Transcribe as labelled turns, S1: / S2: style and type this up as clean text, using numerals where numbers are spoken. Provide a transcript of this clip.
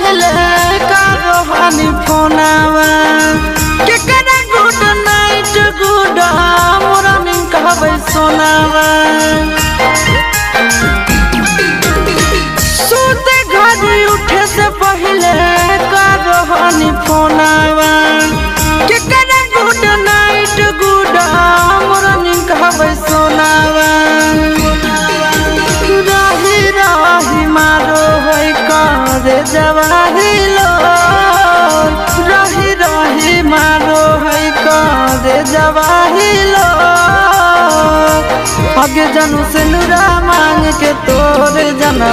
S1: पहले करो हनी फोनावा के करे गुड नाइट गुड मॉर्निंग कहबै सोनावा सोते घड़ी उठे से पहले करो हनी फोनावा के करे गुड नाइट गुड मॉर्निंग कहबै सोनावा रही रही मारो होई करे जवाहिलो रही रही मारो होई करे जवाहिलो आगे जानू से नुरा मांग के तोरे जना